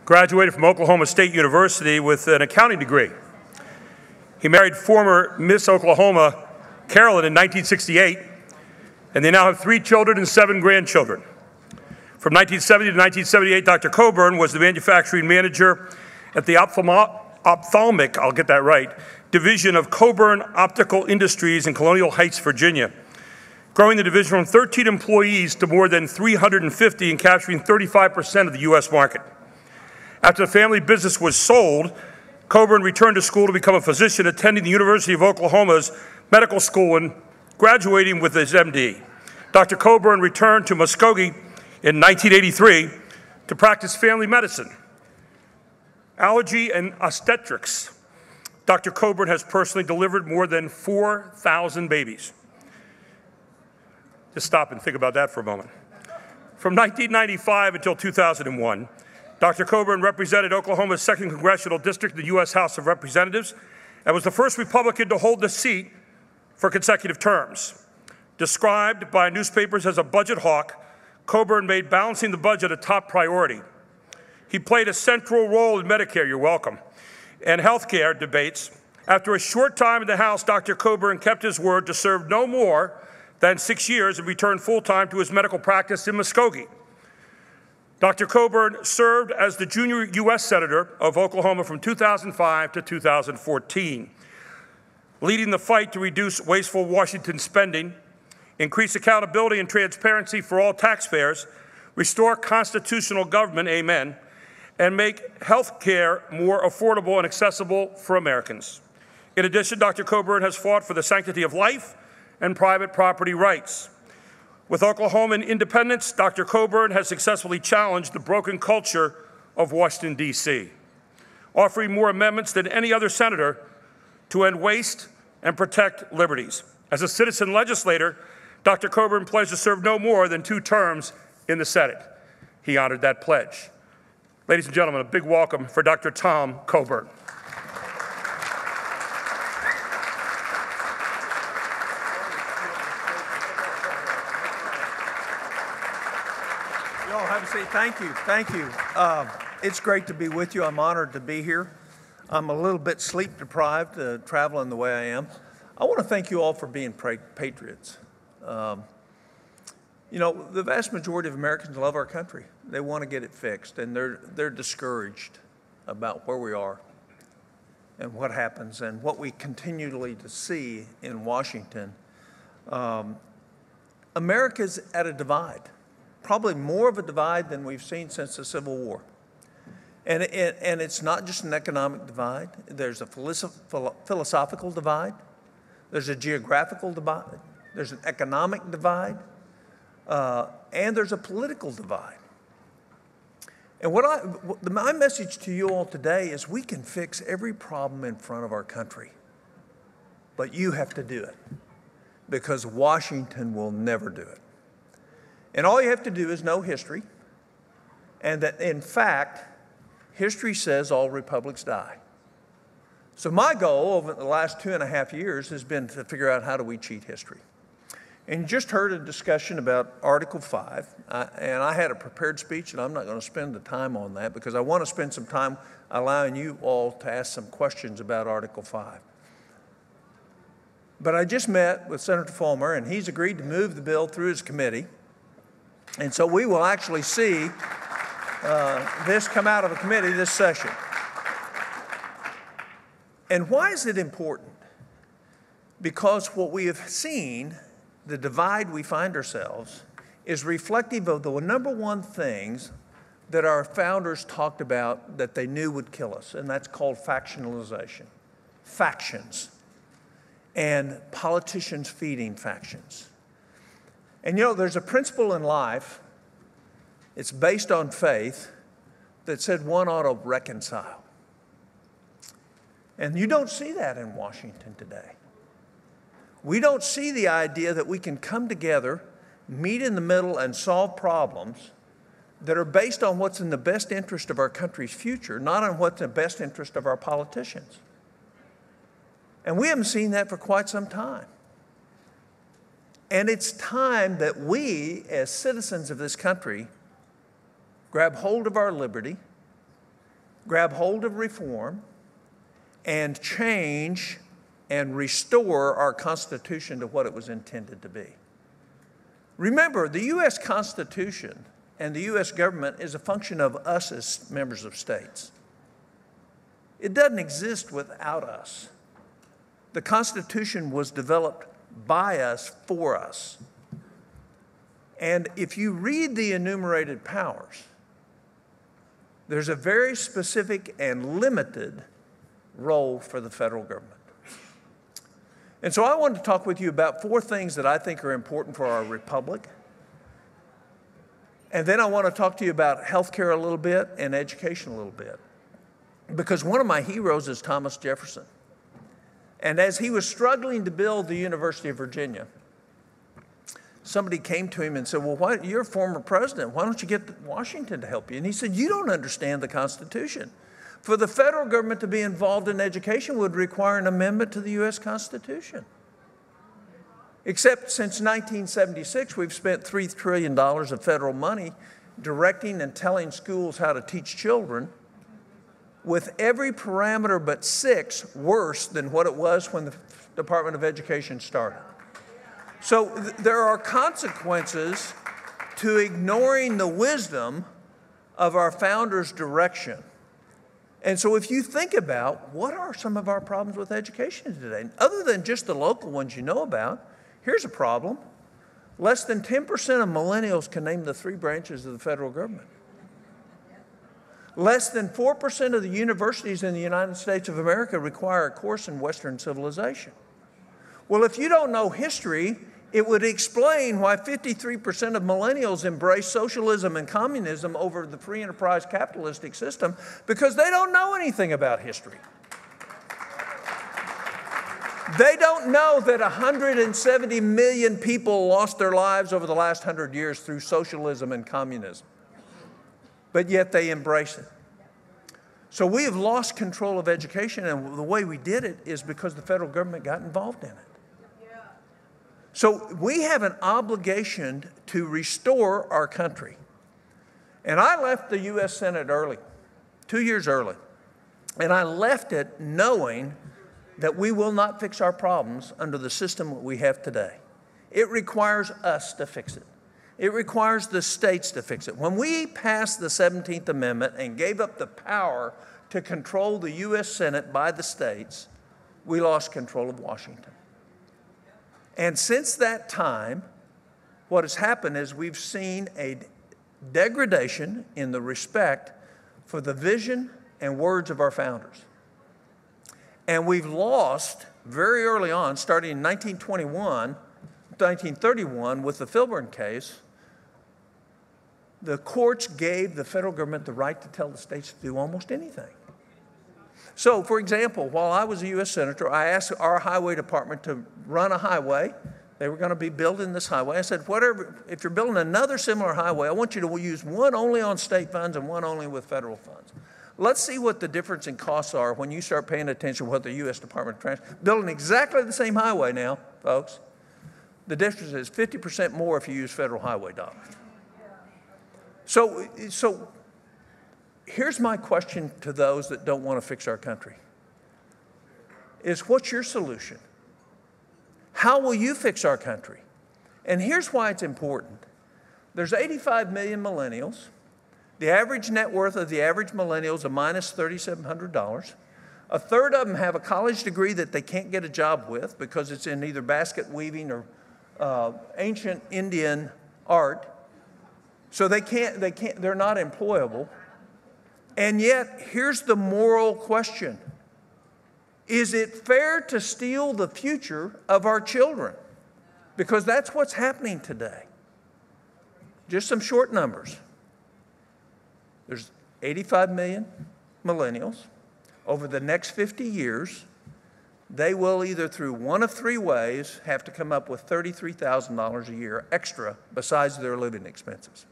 graduated from Oklahoma State University with an accounting degree. He married former Miss Oklahoma, Carolyn, in 1968, and they now have 3 children and 7 grandchildren. From 1970 to 1978, Dr. Coburn was the manufacturing manager at the ophthalmic, I'll get that right, division of Coburn Optical Industries in Colonial Heights, Virginia, growing the division from 13 employees to more than 350 and capturing 35% of the U.S. market. After the family business was sold, Coburn returned to school to become a physician, attending the University of Oklahoma's medical school and graduating with his MD. Dr. Coburn returned to Muskogee in 1983 to practice family medicine, allergy, and obstetrics. Dr. Coburn has personally delivered more than 4,000 babies. Just stop and think about that for a moment. From 1995 until 2001, Dr. Coburn represented Oklahoma's 2nd Congressional District in the U.S. House of Representatives and was the first Republican to hold the seat for consecutive terms. Described by newspapers as a budget hawk, Coburn made balancing the budget a top priority. He played a central role in Medicare, you're welcome, and health care debates. After a short time in the House, Dr. Coburn kept his word to serve no more than 6 years and returned full-time to his medical practice in Muskogee. Dr. Coburn served as the junior U.S. Senator of Oklahoma from 2005 to 2014, leading the fight to reduce wasteful Washington spending, increase accountability and transparency for all taxpayers, restore constitutional government, amen, and make health care more affordable and accessible for Americans. In addition, Dr. Coburn has fought for the sanctity of life and private property rights. With Oklahoman independence, Dr. Coburn has successfully challenged the broken culture of Washington, D.C., offering more amendments than any other senator to end waste and protect liberties. As a citizen legislator, Dr. Coburn pledged to serve no more than 2 terms in the Senate. He honored that pledge. Ladies and gentlemen, a big welcome for Dr. Tom Coburn. Y'all have a seat. Thank you. Thank you. It's great to be with you. I'm honored to be here. I'm a little bit sleep deprived, traveling the way I am. I want to thank you all for being patriots. You know, the vast majority of Americans love our country. They want to get it fixed, and they're discouraged about where we are and what happens and what we continually to see in Washington. America's at a divide, probably more of a divide than we've seen since the Civil War. And it's not just an economic divide. There's a philosophical divide. There's a geographical divide. There's an economic divide. And there's a political divide. And my message to you all today is we can fix every problem in front of our country. But you have to do it, because Washington will never do it. And all you have to do is know history, and that, in fact, history says all republics die. So my goal over the last 2.5 years has been to figure out how do we cheat history. And you just heard a discussion about Article 5, and I had a prepared speech, and I'm not going to spend the time on that because I want to spend some time allowing you all to ask some questions about Article 5. But I just met with Senator Fulmer, and he's agreed to move the bill through his committee. And so we will actually see this come out of a committee this session. And why is it important? Because what we have seen, the divide we find ourselves, is reflective of the number one things that our founders talked about that they knew would kill us, and that's called factionalization. Factions. And politicians feeding factions. And you know, there's a principle in life, it's based on faith, that said one ought to reconcile. And you don't see that in Washington today. We don't see the idea that we can come together, meet in the middle, and solve problems that are based on what's in the best interest of our country's future, not on what's in the best interest of our politicians. And we haven't seen that for quite some time. And it's time that we, as citizens of this country, grab hold of our liberty, grab hold of reform and change and restore our Constitution to what it was intended to be. Remember, the U.S. Constitution and the U.S. government is a function of us as members of states. It doesn't exist without us. The Constitution was developed by us, for us. And if you read the enumerated powers, there's a very specific and limited role for the federal government. And so I wanted to talk with you about 4 things that I think are important for our republic. And then I want to talk to you about healthcare a little bit and education a little bit. Because one of my heroes is Thomas Jefferson. And as he was struggling to build the University of Virginia, somebody came to him and said, well, you're a former president. Why don't you get Washington to help you? And he said, you don't understand the Constitution. For the federal government to be involved in education would require an amendment to the U.S. Constitution. Except since 1976, we've spent $3 trillion of federal money directing and telling schools how to teach children, with every parameter but 6 worse than what it was when the Department of Education started. So there are consequences to ignoring the wisdom of our founders' direction. And so if you think about what are some of our problems with education today, other than just the local ones you know about, here's a problem. Less than 10% of millennials can name the 3 branches of the federal government. Less than 4% of the universities in the United States of America require a course in Western civilization. Well, if you don't know history, it would explain why 53% of millennials embrace socialism and communism over the free enterprise capitalistic system, because they don't know anything about history. They don't know that 170 million people lost their lives over the last 100 years through socialism and communism, but yet they embrace it. So we have lost control of education, and the way we did it is because the federal government got involved in it. So we have an obligation to restore our country. And I left the U.S. Senate early, 2 years early. And I left it knowing that we will not fix our problems under the system that we have today. It requires us to fix it. It requires the states to fix it. When we passed the 17th Amendment and gave up the power to control the U.S. Senate by the states, we lost control of Washington. And since that time, what has happened is we've seen a degradation in the respect for the vision and words of our founders. And we've lost very early on, starting in 1931 with the Coburn case, the courts gave the federal government the right to tell the states to do almost anything. So, for example, while I was a U.S. Senator, I asked our highway department to run a highway. They were going to be building this highway. I said, if you're building another similar highway, I want you to use one only on state funds and one only with federal funds. Let's see what the difference in costs are when you start paying attention to what the U.S. Department of Transportation, building exactly the same highway now, folks. The difference is 50% more if you use federal highway dollars. So here's my question to those that don't want to fix our country, is what's your solution? How will you fix our country? And here's why it's important. There's 85 million millennials. The average net worth of the average millennial is minus $3,700. A third of them have a college degree that they can't get a job with because it's in either basket weaving or ancient Indian art. So they're not employable. And yet, here's the moral question. Is it fair to steal the future of our children? Because that's what's happening today. Just some short numbers. There's 85 million millennials. Over the next 50 years, they will either through one of 3 ways have to come up with $33,000 a year extra besides their living expenses.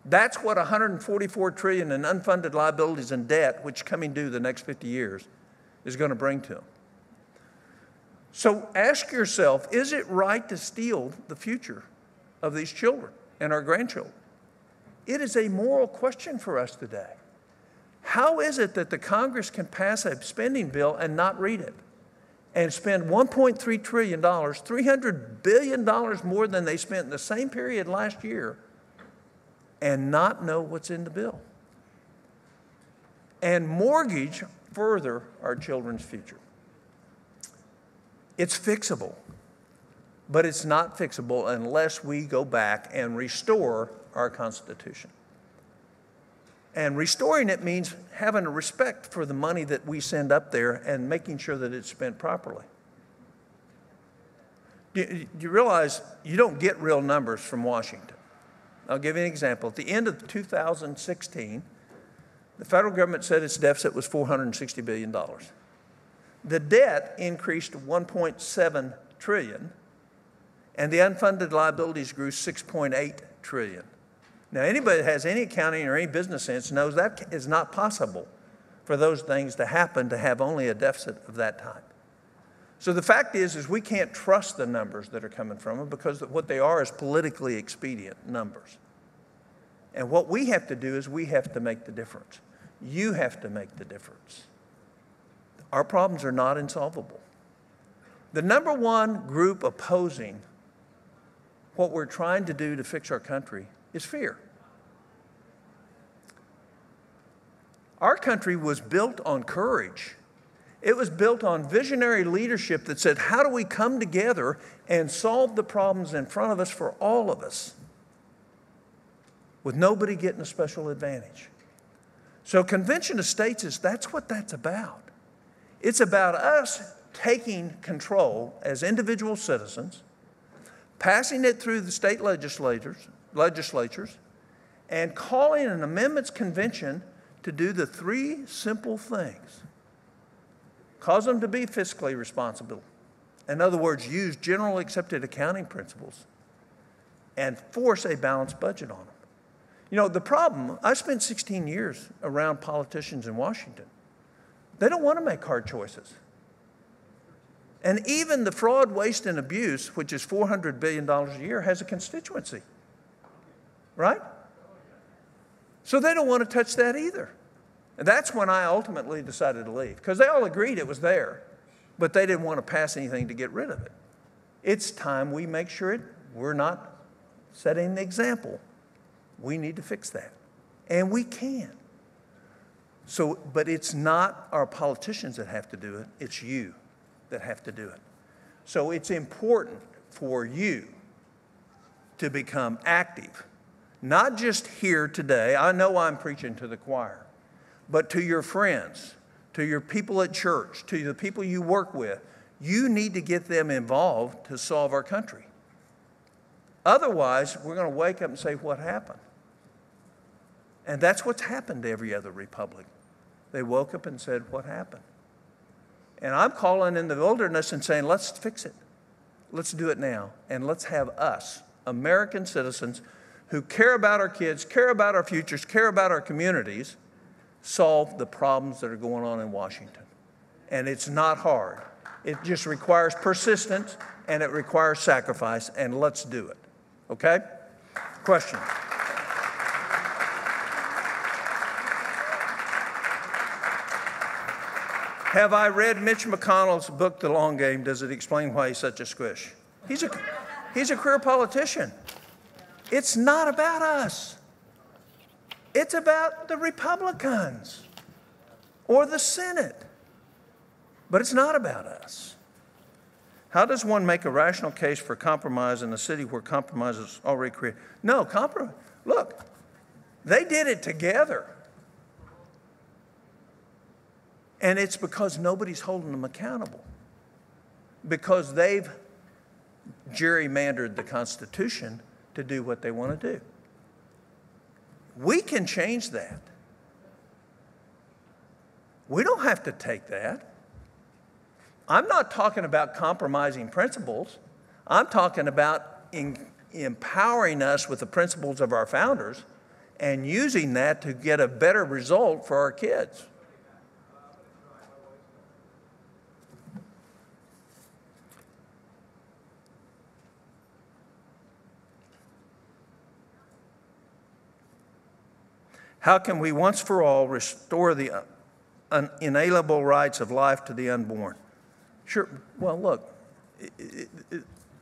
That's what $144 trillion in unfunded liabilities and debt, which coming due the next 50 years, is going to bring to them. So ask yourself, is it right to steal the future of these children and our grandchildren? It is a moral question for us today. How is it that the Congress can pass a spending bill and not read it and spend $1.3 trillion, $300 billion more than they spent in the same period last year, and not know what's in the bill? And mortgage further our children's future. It's fixable, but it's not fixable unless we go back and restore our Constitution. And restoring it means having a respect for the money that we send up there and making sure that it's spent properly. Do you realize you don't get real numbers from Washington? I'll give you an example. At the end of 2016, the federal government said its deficit was $460 billion. The debt increased to $1.7 trillion, and the unfunded liabilities grew $6.8 trillion. Now, anybody that has any accounting or any business sense knows that is not possible for those things to happen, to have only a deficit of that type. So the fact is we can't trust the numbers that are coming from them, because what they are is politically expedient numbers. And what we have to do is we have to make the difference. You have to make the difference. Our problems are not insolvable. The number one group opposing what we're trying to do to fix our country is fear. Our country was built on courage. It was built on visionary leadership that said, how do we come together and solve the problems in front of us for all of us, with nobody getting a special advantage? So Convention of States that's what that's about. It's about us taking control as individual citizens, passing it through the state legislatures, and calling an amendments convention to do the three simple things. Cause them to be fiscally responsible. In other words, use general accepted accounting principles and force a balanced budget on them. You know, the problem, I spent 16 years around politicians in Washington. They don't want to make hard choices. And even the fraud, waste, and abuse, which is $400 billion a year, has a constituency, right? So they don't want to touch that either. And that's when I ultimately decided to leave, because they all agreed it was there, but they didn't want to pass anything to get rid of it. It's time we make sure we're not setting the example. We need to fix that, and we can. So, but it's not our politicians that have to do it, it's you that have to do it. So it's important for you to become active, not just here today. I know I'm preaching to the choir, but to your friends, to your people at church, to the people you work with. You need to get them involved to solve our country. Otherwise, we're going to wake up and say, what happened? And that's what's happened to every other republic. They woke up and said, what happened? And I'm calling in the wilderness and saying, let's fix it. Let's do it now. And let's have us, American citizens who care about our kids, care about our futures, care about our communities, solve the problems that are going on in Washington. And it's not hard. It just requires persistence and it requires sacrifice, and let's do it. Okay? Question. Have I read Mitch McConnell's book, The Long Game? Does it explain why he's such a squish? He's a career politician. It's not about us. It's about the Republicans or the Senate. But it's not about us. How does one make a rational case for compromise in a city where compromise is already created? No, compromise. Look, they did it together. And it's because nobody's holding them accountable. Because they've gerrymandered the Constitution to do what they want to do. We can change that. We don't have to take that. I'm not talking about compromising principles. I'm talking about empowering us with the principles of our founders and using that to get a better result for our kids. How can we once for all restore the inalienable rights of life to the unborn? Sure, well, look,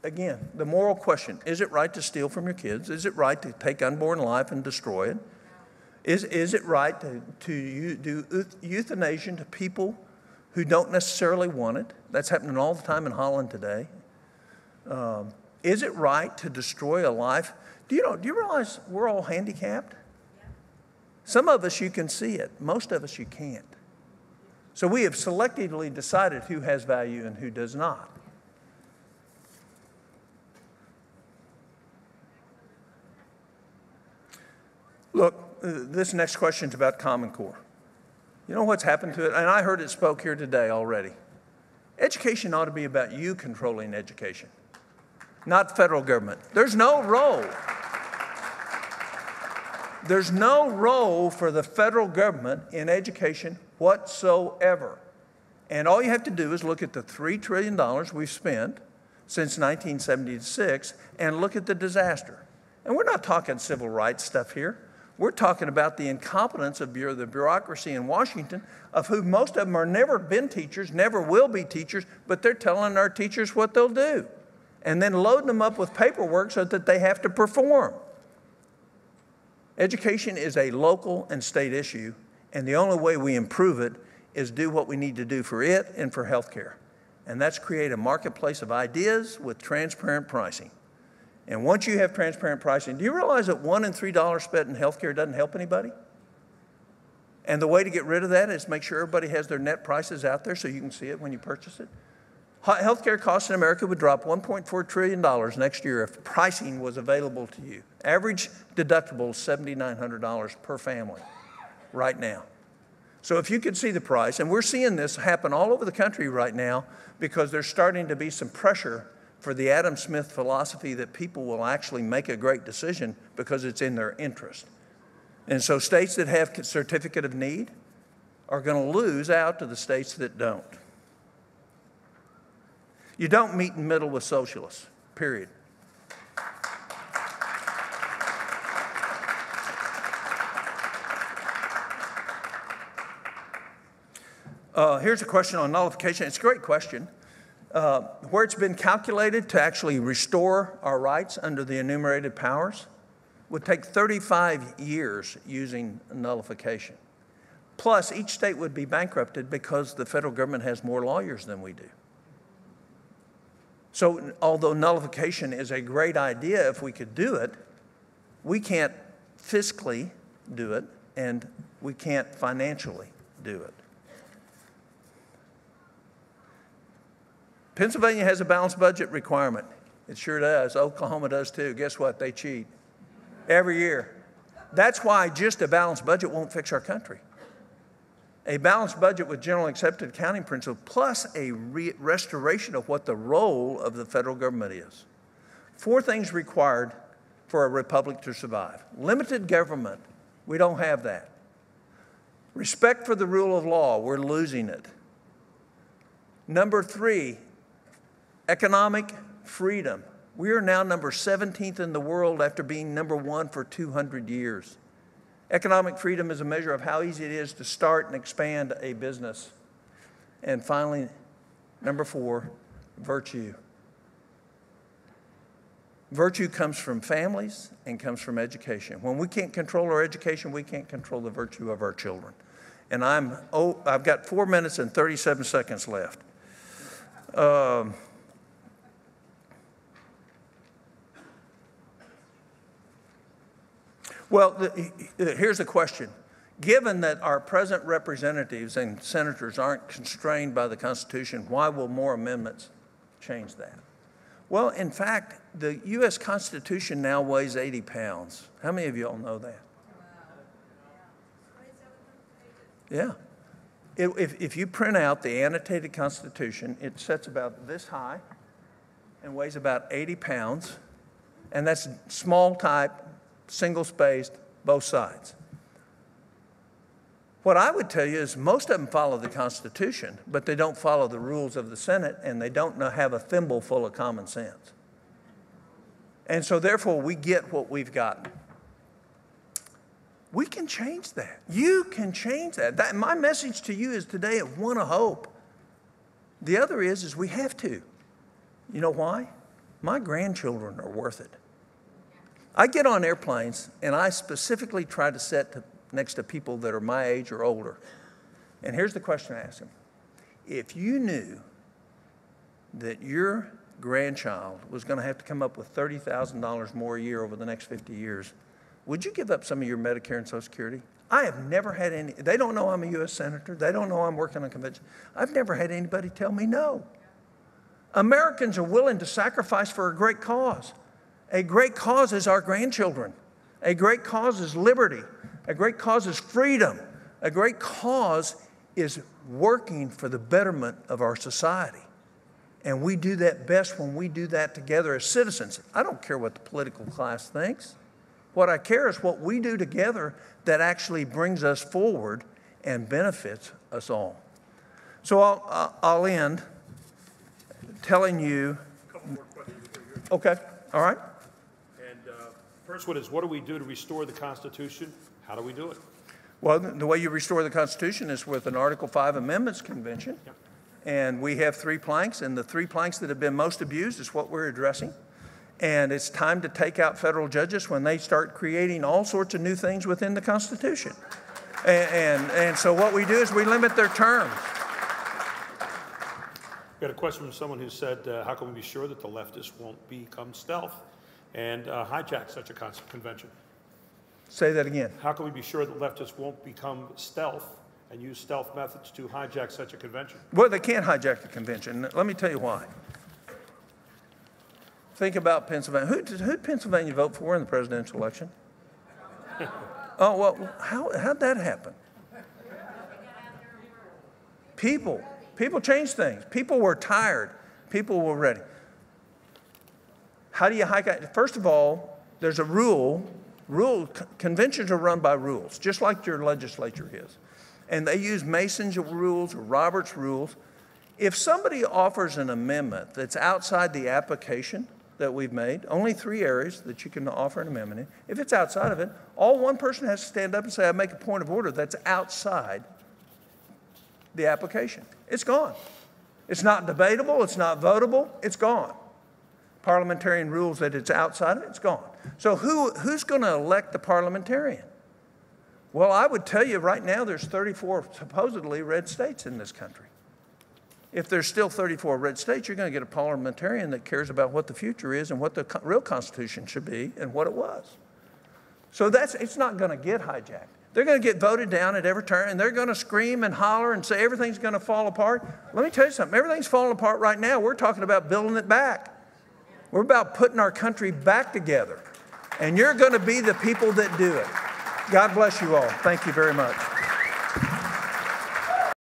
again, the moral question, is it right to steal from your kids? Is it right to take unborn life and destroy it? Is it right to do euthanasia to people who don't necessarily want it? That's happening all the time in Holland today. Is it right to destroy a life? Do you realize we're all handicapped? Some of us, you can see it. Most of us, you can't. So we have selectively decided who has value and who does not. Look, this next question is about Common Core. You know what's happened to it? And I heard it spoke here today already. Education ought to be about you controlling education, not federal government. There's no role. There's no role for the federal government in education whatsoever. And all you have to do is look at the $3 trillion we've spent since 1976 and look at the disaster. And we're not talking civil rights stuff here. We're talking about the incompetence of the bureaucracy in Washington, of who most of them are never been teachers, never will be teachers, but they're telling our teachers what they'll do, and then loading them up with paperwork so that they have to perform. Education is a local and state issue, and the only way we improve it is do what we need to do for it and for healthcare. And that's create a marketplace of ideas with transparent pricing. And once you have transparent pricing, do you realize that $1 in $3 spent in healthcare doesn't help anybody? And the way to get rid of that is make sure everybody has their net prices out there so you can see it when you purchase it. Healthcare costs in America would drop $1.4 trillion next year if pricing was available to you. Average deductible is $7,900 per family right now. So if you could see the price, and we're seeing this happen all over the country right now because there's starting to be some pressure for the Adam Smith philosophy that people will actually make a great decision because it's in their interest. And so states that have certificate of need are going to lose out to the states that don't. You don't meet in the middle with socialists, period. Here's a question on nullification. It's a great question. Where it's been calculated to actually restore our rights under the enumerated powers would take 35 years using nullification. Plus, each state would be bankrupted because the federal government has more lawyers than we do. So although nullification is a great idea if we could do it, we can't fiscally do it, and we can't financially do it. Pennsylvania has a balanced budget requirement. It sure does. Oklahoma does too. Guess what? They cheat every year. That's why just a balanced budget won't fix our country. A balanced budget with generally accepted accounting principles plus a restoration of what the role of the federal government is. 4 things required for a republic to survive. Limited government, we don't have that. Respect for the rule of law, we're losing it. Number 3, economic freedom. We are now number 17th in the world after being number 1 for 200 years. Economic freedom is a measure of how easy it is to start and expand a business. And finally, number 4, virtue. Virtue comes from families and comes from education. When we can't control our education, we can't control the virtue of our children. And I've got 4 minutes and 37 seconds left. Well, here's the question. Given that our present representatives and senators aren't constrained by the Constitution, why will more amendments change that? Well, in fact, the U.S. Constitution now weighs 80 pounds. How many of you all know that? Yeah. If you print out the annotated Constitution, it sits about this high and weighs about 80 pounds, and that's small type, single-spaced, both sides. What I would tell you is most of them follow the Constitution, but they don't follow the rules of the Senate, and they don't have a thimble full of common sense. And so therefore, we get what we've gotten. We can change that. You can change that. My message to you is today of one of hope. The other is we have to. You know why? My grandchildren are worth it. I get on airplanes, and I specifically try to sit next to people that are my age or older. And here's the question I ask them. If you knew that your grandchild was going to have to come up with $30,000 more a year over the next 50 years, would you give up some of your Medicare and Social Security? I have never had any. They don't know I'm a U.S. Senator. They don't know I'm working on convention. I've never had anybody tell me no. Americans are willing to sacrifice for a great cause. A great cause is our grandchildren. A great cause is liberty. A great cause is freedom. A great cause is working for the betterment of our society. And we do that best when we do that together as citizens. I don't care what the political class thinks. What I care is what we do together that actually brings us forward and benefits us all. So I'll end telling you. A couple more questions before you. Okay, all right. And first one is, what do we do to restore the Constitution? How do we do it? Well, the way you restore the Constitution is with an Article 5 Amendments Convention. Yep. And we have 3 planks, and the 3 planks that have been most abused is what we're addressing. And it's time to take out federal judges when they start creating all sorts of new things within the Constitution. And so what we do is we limit their terms. We got a question from someone who said, how can we be sure that the leftists won't become stealth and hijack such a convention? Say that again. How can we be sure that leftists won't become stealth and use stealth methods to hijack such a convention? Well, they can't hijack the convention. Let me tell you why. Think about Pennsylvania. Who did Pennsylvania vote for in the presidential election? Oh, well, how'd that happen? People changed things. People were tired. People were ready. How do you hijack? First of all, there's a rule. Conventions are run by rules, just like your legislature is. And they use Mason's rules or Robert's rules. If somebody offers an amendment that's outside the application that we've made, only 3 areas that you can offer an amendment in. If it's outside of it, all one person has to stand up and say, I make a point of order that's outside the application. It's gone. It's not debatable. It's not votable. It's gone. Parliamentarian rules that it's outside of it, it's gone. So who's going to elect the parliamentarian? Well, I would tell you right now there's 34 supposedly red states in this country. If there's still 34 red states, you're going to get a parliamentarian that cares about what the future is and what the real Constitution should be and what it was. So it's not going to get hijacked. They're going to get voted down at every turn, and they're going to scream and holler and say everything's going to fall apart. Let me tell you something. Everything's falling apart right now. We're talking about building it back. We're about putting our country back together. And you're going to be the people that do it. God bless you all. Thank you very much.